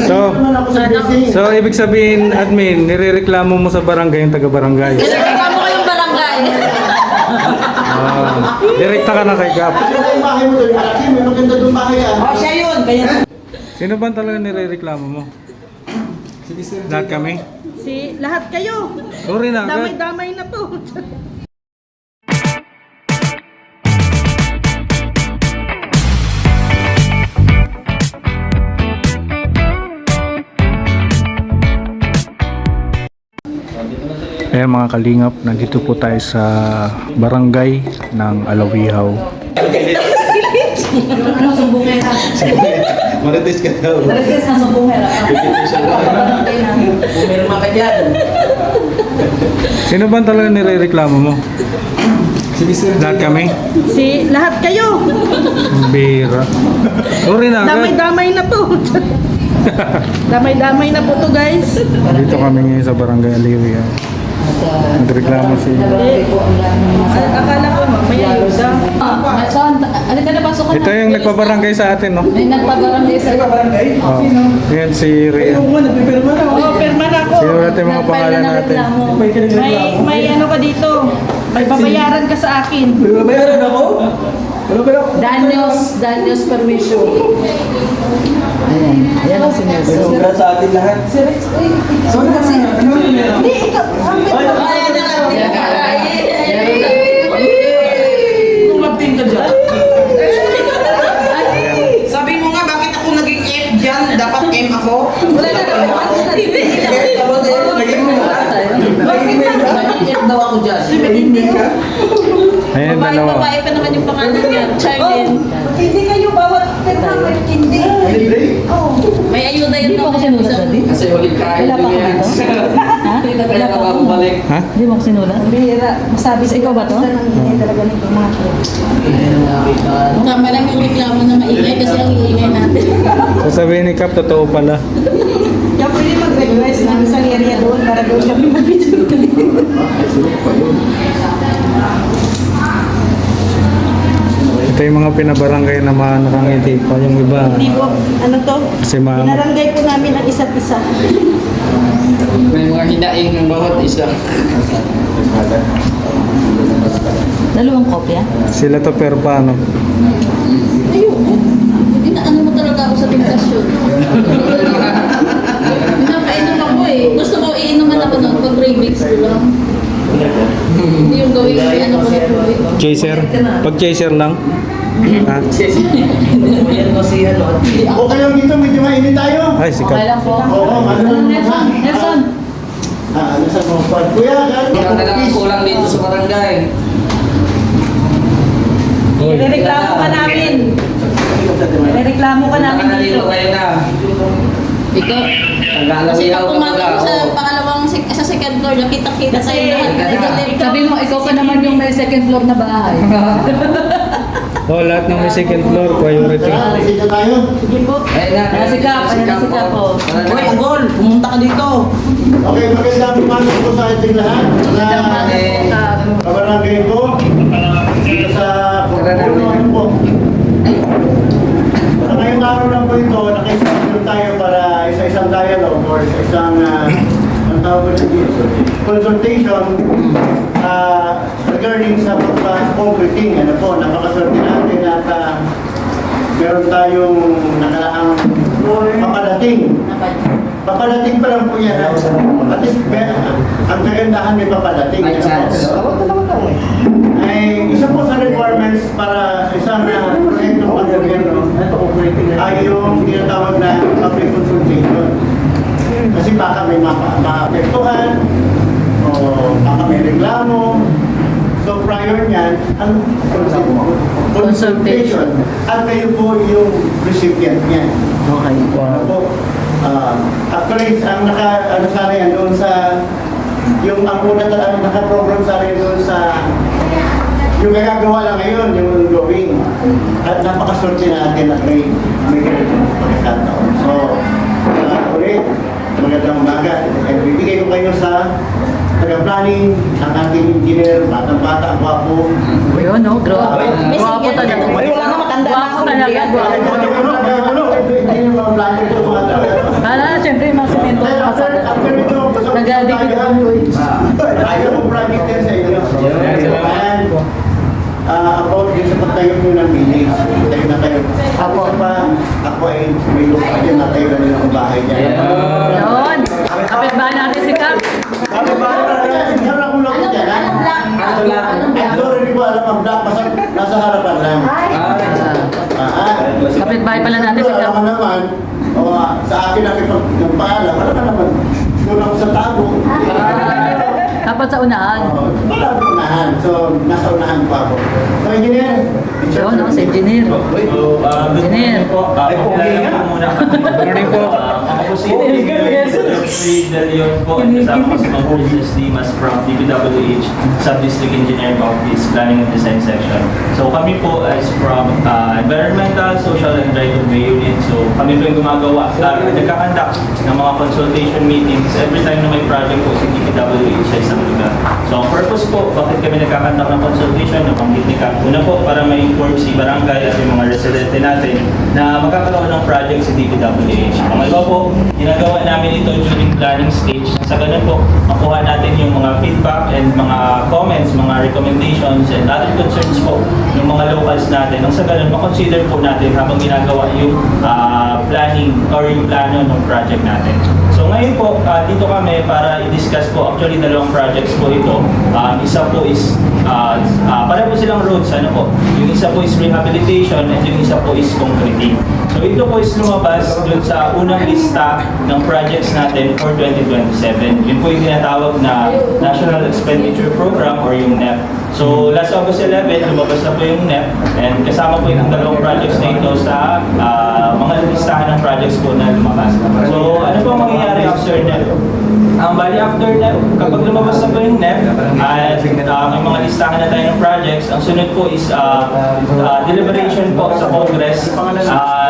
So ibig sabihin, admin, nirereklamo mo sa barangay yung taga-barangay. Nirereklamo ko yung barangay. Direkta ka na kay Gap. Yung bahay mo doon, malaki, may maganda doon bahay yan. Oh, siya yun. Kaya... Sino ba talaga nirereklamo mo? Lahat kami? Lahat kayo. Sorry na. Damay-damay na to. Ayan mga kalingap, nandito po tayo sa barangay ng Alawihaw. Ano, sumbungay ka? Marites ka daw. Marites ka, sumbungay ka. Barangay namin. Pumirma ka dyan. Sino ba talaga nirereklamo mo? Lahat kami? Lahat kayo. Bira. Sorry na. Damay-damay na to. Damay-damay na po to, guys. Dito kami ngayon sa barangay Alawihaw. Nagreklamo si... Akala ko mamaya yun daw. Alika na, pasok ka na. Ito yung nagpabarangay sa atin, no? May nagpabarangay sa Oh. Yan si Rhea. Oo, perma na ako. Sino natin mga pangalan natin? May ano ka dito. May babayaran ka sa akin. Bayaran ako? Danios permission. Ayan ang sinurso. Congrats sa atin lahat. Sorry kasi. Hindi, ikaw. Ayan na lang. Lumapin ka dyan. Sabi mo nga, bakit ako naging F dyan? Dapat M ako? Wala na naman. Bakit F daw ako dyan? Ayan, dalawa. Babae pa naman yung pangalan niya. Charlene. Hindi kayo bawat perma. Hindi. May ayuda yun. Hindi mo ako sinulat dati? Kasi ulit kain. Wala pa ako dito? Ha? Wala pa ako balik. Ha? Hindi mo ako sinulat? Bihira. Masabi sa ikaw ba to? Hindi talaga nito mga to. Tama lang yung reklamo na maingay kasi ang iingay natin. Sasabihin ni Cap, totoo pala. Kaya pwede mag-request ng isang area doon para doon kami mag-video. Ito yung mga pinabarangay na mga nakangiti pa. Yung iba, Hindi po, ano to? kasi mga... Pinarangay po namin ang isa't isa. May mga hinaing ng bawat isa. Dalawang kopya? Sila to pero paano? Ayun. Hindi na ano mo talaga ako sa temptasyon. Pinapainom ako eh. Gusto mo iinuman ako noon pag remix ko lang. Hindi yung gawin ko ano ko na Chaser? Pag chaser lang? Ha? Okay lang dito, medyo mainit tayo. Ay, si Okay Cap. lang po. Oo, Nelson! Nelson! Ano sa mga pan? Kuya, Ikaw na lang ang kulang dito sa barangay. Nireklamo ka namin. Nireklamo ka namin dito. Kayo na. Ikaw. Kasi pag pumatok ko sa pangalawang, sa second floor, nakita-kita tayo lahat. Sabi mo, ikaw pa naman yung may second floor na bahay. Oh, lahat ng may second floor, priority. dito tayo. Sige po. Ayun na. Ayan si Cap, ayan si Cap po. Hoy, Agol, pumunta ka dito. Okay, magandang umaga po sa ating lahat. Sa kabarangay ko. Dito sa Purpuno po. Sa ngayong araw lang po ito, nakaisipin tayo para isa-isang dialogue or isa-isang ang tawag ko dito, consultation regarding sa pagpa-concreting. Ano po, napakaswerte natin at meron tayong nakalaang papadating. Papadating pa lang po yan. At least, ang kagandahan may papadating. May chance. Ay, isa po sa requirements para sa isang proyektong pag-gobyerno ay yung tinatawag na public consultation. Kasi baka may maapektuhan o baka may reklamo. So prior niyan, ang consultation at kayo po yung recipient niyan. Okay. Ano po? Actually, ang ano sana yan doon sa yung ang una talaga naka-program sana yan doon sa yung gagagawa lang ngayon, yung ongoing. At napakaswerte natin at may ganitong pagkakataon. So, ulit, magandang umaga. Bibigay ko kayo sa taga-planning, ang ating engineer, batang-bata, gwapo. Ayun, no? Gwapo talaga. Wala na matanda na ako. Gwapo talaga. Hindi yung mga planning ko mga tao. Kala ayaw mo project yan sa inyo. And, about din sa pagtayo ko ng village, tayo na kayo. Ako pa, ako ay may lupa dyan na tayo na nilang bahay dyan. Yun. Kapit ba natin si Kap? Sabi ba, meron akong lupa dyan, ha? Ang sorry, hindi ko alam ang black, basta nasa harapan lang. Kapit bahay pala natin si Kap. Alam mo naman, sa akin yung paalam, alam mo naman, doon ako sa tago. Dapat sa unahan. Wala akong unahan, so nasa unahan pa ako. So, engineer. Yun, no? Si engineer. Engineer. Morning po. Ako po si Jeffrey De Leon po. Kasama ko si Ma'am Princess Dimas from DPWH Sub-District Engineering Office, Planning and Design Section. So kami po is from Environmental, Social and Right of Way Unit. So kami po yung gumagawa, nagkakandak ng mga consultation meetings every time na may project po si DPWH sa isang lugar. So ang purpose po, bakit kami nagkakandak ng consultation, nabanggit ni Kap. Una po, para ma-inform si barangay at yung mga residente natin na magkakaroon ng project si DPWH. Pangalawa po, ginagawa namin ito during planning stage. Sa ganun po, makuha natin yung mga feedback and mga comments, mga recommendations and other concerns po ng mga locals natin. Nang sa ganun, makonsider po natin habang ginagawa yung planning or yung plano ng project natin. So ngayon po, dito kami para i-discuss po, actually dalawang projects po ito. Isa po is, pareho po silang roads, ano po. Yung isa po is rehabilitation and yung isa po is concreting. So ito po is lumabas dun sa unang lista ng projects natin for 2027. Yun po yung tinatawag na National Expenditure Program or yung NEP. So last August 11, lumabas na po yung NEP and kasama po yung dalawang projects na ito sa mga listahan ng projects po na lumabas. So ano po mangyayari after NEP? Ang bali after NEP, kapag lumabas na po yung NEP at may mga listahan na tayo ng projects, ang sunod po is deliberation po sa Congress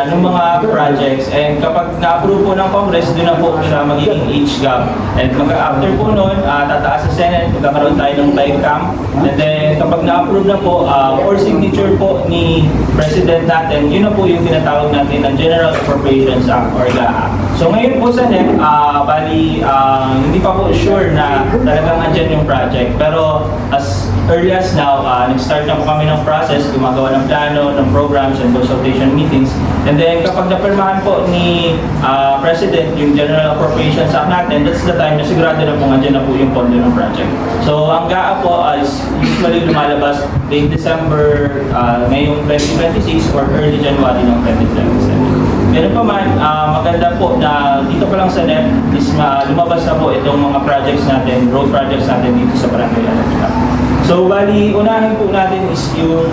ng mga projects. And kapag na-approve po ng Congress, doon na po siya magiging HGAB. And after po noon, tataas sa Senate, magkakaroon tayo ng TICAM. And then kapag na-approve na po, for signature po ni President natin, yun na po yung tinatawag natin ng General Appropriations Act or GAA. So ngayon po sa NEP, bali, hindi pa po sure na talagang andyan yung project. Pero as early as now, nag-start na po kami ng process, gumagawa ng plano, ng programs and consultation meetings. And then kapag napirmahan po ni President yung General Appropriations Act natin, that's the time na sigurado na po andyan na po yung pondo ng project. So ang GAA po is usually lumalabas late December ngayong 2026 or early January ng 2027. Meron pa man, maganda po na dito pa lang sa NEP is lumabas na po itong mga projects natin, road projects natin dito sa Barangay Alawihaw. So bali, unahin po natin is yung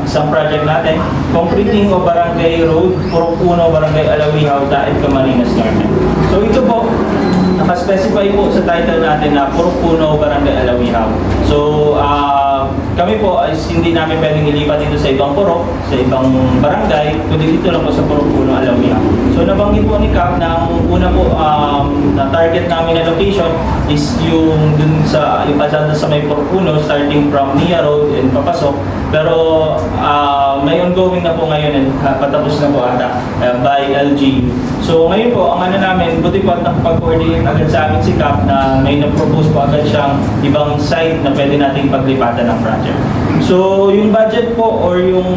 isang project natin, Concreting o Barangay Road, Purok Puno, Barangay Alawihaw, Daet, Camarines Norte. So ito po, nakaspecify po sa title natin na Purok Puno, Barangay Alawihaw. So kami po is hindi namin pwedeng ilipat dito sa ibang purok, sa ibang barangay, kundi dito lang po sa Purok Puno, Alawihaw. So nabanggit po ni Kap na ang una po na target namin na location is yung dun sa yung kalsada sa may Purok Puno, starting from Nia Road and papasok. Pero may ongoing na po ngayon and patapos na po ata by LGU. So ngayon po, ang ano namin, buti po at nakapag-coordinate agad sa amin si Kap na may na-propose po agad siyang ibang site na pwede nating paglipatan ng project. So yung budget po or yung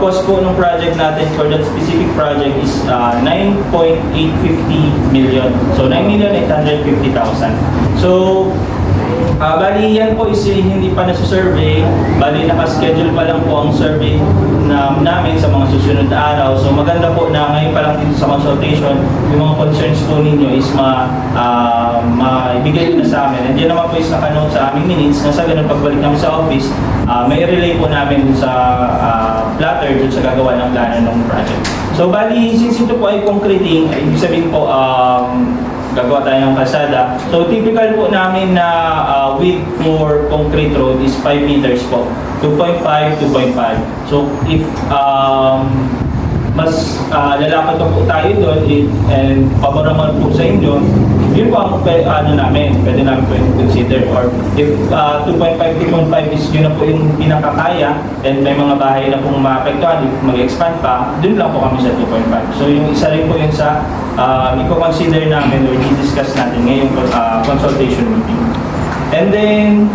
cost po ng project natin for that specific project is 9.850 million. So 9,850,000. So bali yan po is hindi pa nasa-survey, bali naka-schedule pa lang po ang survey namin sa mga susunod na araw. So maganda po na ngayon pa lang dito sa consultation, yung mga concerns po ninyo is maibigay na sa amin. And yan naman po is nakanote sa aming minutes na sa ganun pagbalik namin sa office, may relay po namin dun sa platter dun sa gagawa ng plano ng project. So bali, since ito po ay concreting, ibig sabihin po gagawa tayo ng kalsada. So typical po namin na width for concrete road is 5 meters po. 2.5, 2.5. So if mas lalakad pa po tayo doon and paboraman po sa inyo, yun po ang ano namin, pwede namin po yung consider. Or if 2.5, 2.5 is yun na po yung pinakakaya and may mga bahay na pong maapektuhan, if mag-expand pa, dun lang po kami sa 2.5. So yung isa rin po yun sa i-consider namin or i-discuss natin ngayong consultation meeting. And then,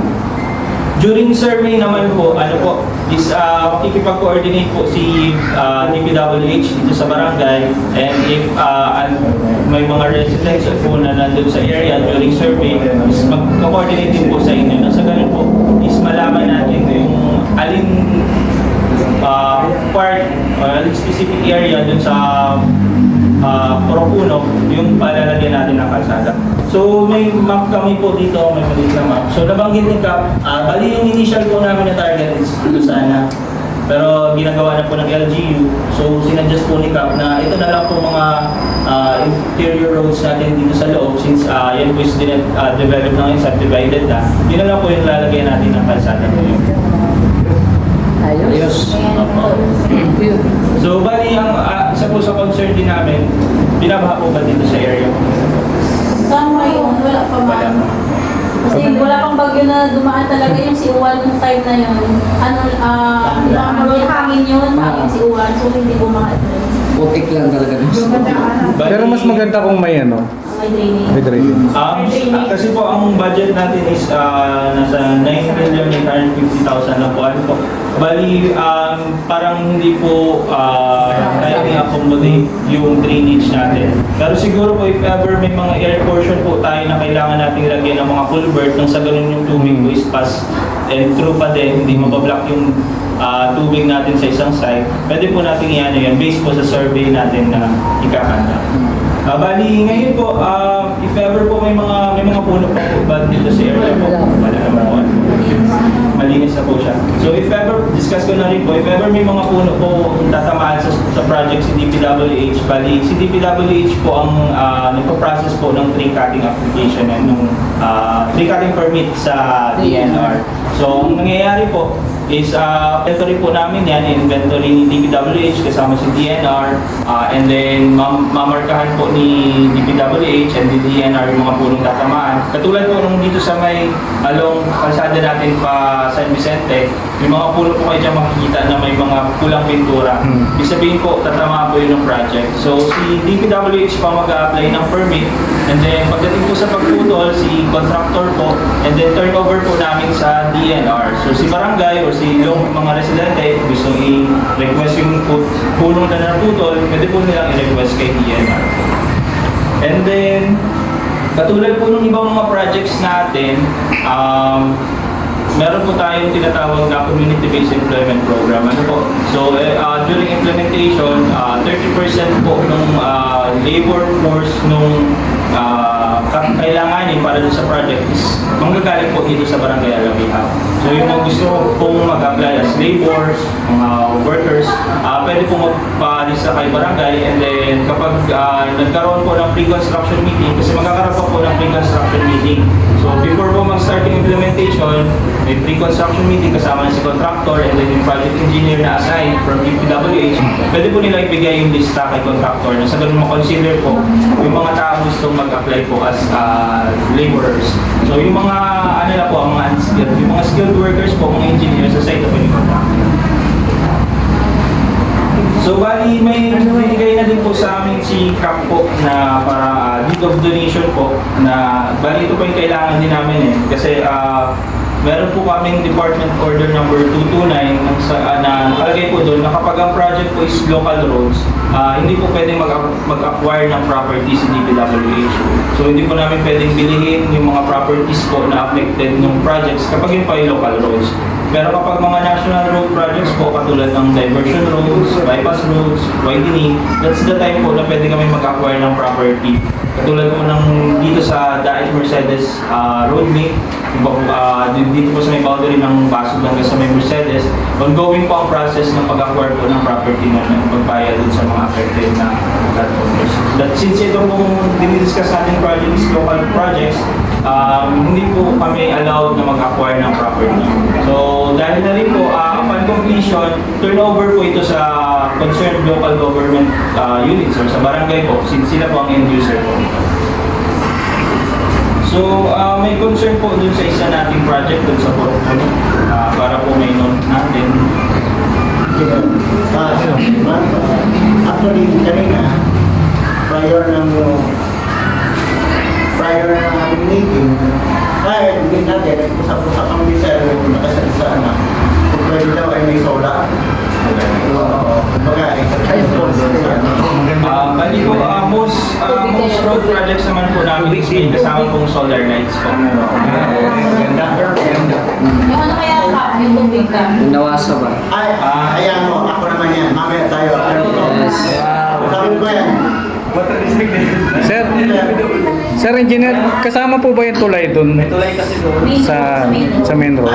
during survey naman po, ano po, is makikipag-coordinate po si DPWH dito sa barangay, and if may mga residents po na nandun sa area during survey, is mag-coordinate din po sa inyo. Nasa ganun po, is malaman natin yung alin part, alin specific area dun sa Poropuno, yung palalagyan natin ng kalsada. So may map kami po dito, may maliit na map. So nabanggit ni Kap, bali yung initial po namin na target is dito sana. Pero ginagawa na po ng LGU. So sinadjust po ni Kap na ito na lang po mga interior roads natin dito sa loob, since yan po is developed ng subdivided na. Yun na lang po yung lalagyan natin ng kalsada po yun. Ayos. So bali ang isa po sa concern din namin, binabaha po ba dito sa area? Tama yun, wala pa Wala man. pa. Kasi wala pang bagyo na dumaan talaga yung si Uwan nung time na yun. Yung hangin yun, hangin si Uwan, so hindi bumaha. Putik lang talaga. Bali- Pero mas maganda kung may ano, May draining. may drainage. Kasi po ang budget natin is nasa 9,850,000 na po. Ano po? Bali, parang hindi po kaya i-accommodate yung drainage natin. Pero siguro po if ever may mga air portion po tayo na kailangan nating lagyan ng mga culvert nang sa ganun yung tubig po is pass and through pa din, hindi mabablock yung tubig natin sa isang site. Pwede po natin i-ano yan based po sa survey natin na ikakanda. Bali, ngayon po, if ever po may mga puno pa po ba dito sa area po, wala naman po. Malinis na po siya. So if ever, discuss ko na rin po, if ever may mga puno po tatamaan sa project si DPWH, bali, si DPWH po ang nagpo-process po ng tree cutting application and ng tree cutting permit sa DNR. So ang nangyayari po is inventory po namin yan, inventory ni DPWH kasama si DNR, and then mamarkahan po ni DPWH and the DNR yung mga punong tatamaan. Katulad po nung dito sa may along kalsada natin pa San Vicente, may mga puno po kayo dyan makikita na may mga kulang pintura. Ibig sabihin po, tatamaan po yun ng project. So si DPWH pa mag-a-apply ng permit, and then pagdating po sa pagputol, si contractor po, and then turnover po namin sa DNR. So si barangay or si yung mga residente gusto i-request yung punong na naputol, pwede po nilang i-request kay DNR. And then, katulad po ng ibang mga projects natin, meron po tayong tinatawag na community-based employment program. Ano po? So, during implementation, 30% po ng labor force nung kailanganin para dun sa project is manggagaling po dito sa Barangay Alawihaw. So, yung mga gusto pong mag-apply as laborers, mga workers, pwede po magpa-lista kay barangay, and then kapag nagkaroon po ng pre-construction meeting, kasi magkakaroon po ng pre-construction meeting. So, before po mag-start yung implementation, may pre-construction meeting kasama na si contractor and then yung project engineer na assigned from DPWH, pwede po nila ibigay yung lista kay contractor na sa ganun makonsider po yung mga tao gustong mag-apply po as laborers. So yung mga ano na po, ang mga unskilled, yung mga skilled workers po, mga engineers sa site na po yung contractor. So bali may binigay na din po sa amin si CAP po na para deed of donation po na bali ito po yung kailangan din namin kasi meron po kaming Department Order number 229 na nakalagay po doon na kapag ang project po is local roads, hindi po pwedeng mag-acquire ng property si DPWH. So hindi po namin pwedeng bilihin yung mga properties po na affected ng projects kapag yun pa yung local roads. Pero kapag mga national road projects po, katulad ng diversion roads, bypass roads, widening, that's the time po na pwede kami mag-acquire ng property. Katulad po ng dito sa Daet Mercedes road link, dito po sa may boundary ng Pasig hanggang sa may Mercedes, ongoing po ang process ng pag-acquire po ng property na magbayad dun sa mga affected na landowners. Since ito pong dinidiscuss natin project is local projects, hindi po kami allowed na mag-acquire ng property. So, dahil na rin po, upon completion, turnover po ito sa concerned local government units or sa barangay po, since sila po ang end user po. So, may concern po dun sa isa nating project dun sa Poropuno, para po may note natin. Actually, kanina, prior ng ating meeting, hindi natin, food projects naman po namin is may kasama pong solar lights po. Yung ano kaya ka? Yung tubig ka? Yung nawasa ba? Ay, ayan mo, ako naman yan. Mamaya tayo. Yes. Sabi ko yan. Sir, Sir Engineer, kasama po ba yung tulay doon Tulay kasi doon. sa main road?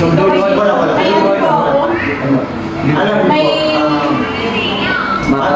So, wala. May ano po? Alam mo, May Maka